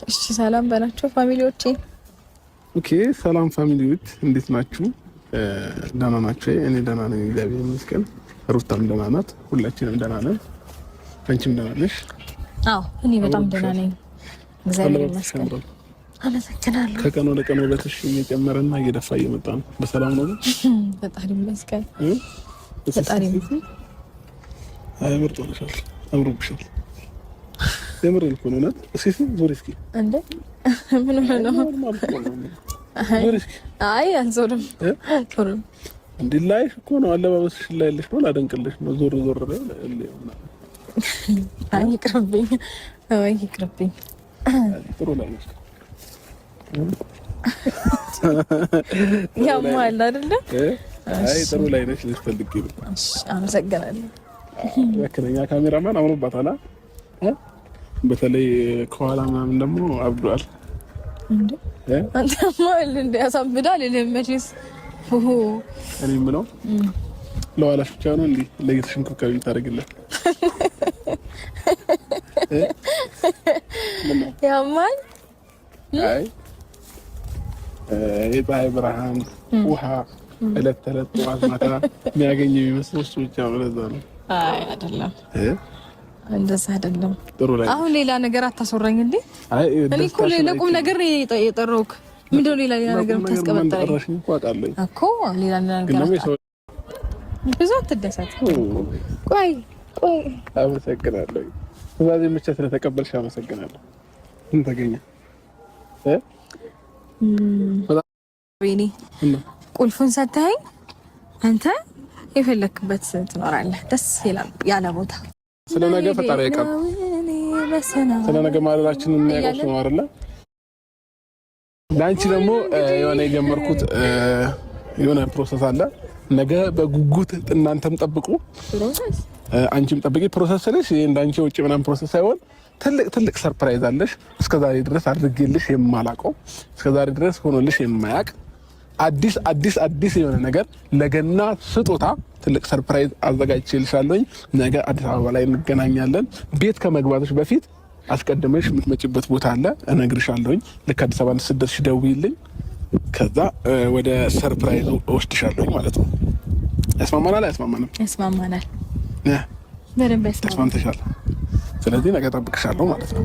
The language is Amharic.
እሺ ሰላም በናችሁ ፋሚሊዎቼ። ኦኬ ሰላም ፋሚሊዎች እንዴት ናችሁ? ደህና ናችሁ? እኔ ደህና ነኝ እግዚአብሔር ይመስገን። ሩታም ደህና ናት፣ ሁላችንም ደህና ነን። አንቺም ደህና ነሽ? አዎ እኔ በጣም ደህና ነኝ እግዚአብሔር ይመስገን። አመሰግናለሁ። ከቀን ወደ ቀን ውበትሽ እየጨመረና እየደፋ እየመጣ ነው። በሰላም ነው? ፈጣሪ ይመስገን። ፈጣሪ ይመስገን። አይ ምርጥ ነሻል፣ አምሮብሻል። የምሬን እኮ ነው። እስኪ ዞር እስኪ እንዴ ምን ነው? አይ አንዞርም ዞርም እንዴ ላይሽ እኮ ነው። አለባበስሽ ላይ ያለሽ ነው። ላደንቅልሽ ነው። ዞር ዞር ላይ አይ ይቅርብኝ፣ አይ ይቅርብኝ። ጥሩ ላይ ነሽ። ያማል አይደለ? አይ ጥሩ ላይ ነሽ። ልትፈልጊ ነው። እሺ አመሰግናለሁ። ያከነኛ ካሜራማን አምሮባታል። በተለይ ከኋላ ምናምን ደግሞ አብዷል። እንዴ አንተማ እንዴ ያሳብዳል ለምመችስ እኔ ምነው ለዋላሽ ብቻ ነው እንዴ ለጌትሽ እንክብካቤ ታደርግለት? ያማል። አይ የፀሐይ ብርሃን ውሃ እለት ተለት ጠዋት ማታ የሚያገኝ የሚመስለው እሱ ብቻ ነው። ለዛ ነው። አይ አይደለም እንደዛ አይደለም። አሁን ሌላ ነገር አታስወራኝ እንዴ? አይ እኔ እኮ ለቁም ነገር የጠራሁት ምንድነው? ሌላ ነገር ታስቀምጣለህ እኮ ሌላ ነገር ብዙ አትደሰት። ቆይ አመሰግናለሁ። ስለዚህ ብቻ ስለተቀበልሽ አመሰግናለሁ። ምን ተገኘ? ወይኔ ቁልፉን ሰጥተኸኝ አንተ የፈለክበት ትኖራለህ። ደስ ይላል ያለ ቦታ ስለነገ ፈጣሪ አይቀር። ስለነገ ማለላችን የሚያውቀው ነው አይደል? ላንቺ ደግሞ የሆነ የጀመርኩት የሆነ ፕሮሰስ አለ። ነገ በጉጉት እናንተም ጠብቁ፣ አንቺም ጠብቂ። ፕሮሰስ ስለሽ እንዳንቺ ውጪ ምናምን ፕሮሰስ ሳይሆን ትልቅ ሰርፕራይዝ አለሽ። እስከዛሬ ድረስ አድርጌልሽ የማላውቀው፣ እስከዛሬ ድረስ ሆኖልሽ የማያውቅ አዲስ የሆነ ነገር ለገና ስጦታ ትልቅ ሰርፕራይዝ አዘጋጅቼልሻለሁ። ነገ አዲስ አበባ ላይ እንገናኛለን። ቤት ከመግባትሽ በፊት አስቀድመሽ የምትመጪበት ቦታ አለ፣ እነግርሻለሁ። ልክ አዲስ አበባ ስትደርሺ ደውዪልኝ። ከዛ ወደ ሰርፕራይዙ እወስድሻለሁ ማለት ነው። ያስማማናል? አያስማማንም? ያስማማናል። በደንብ ያስማማናል። ተስማምተሻል? ስለዚህ ነገ እጠብቅሻለሁ ማለት ነው።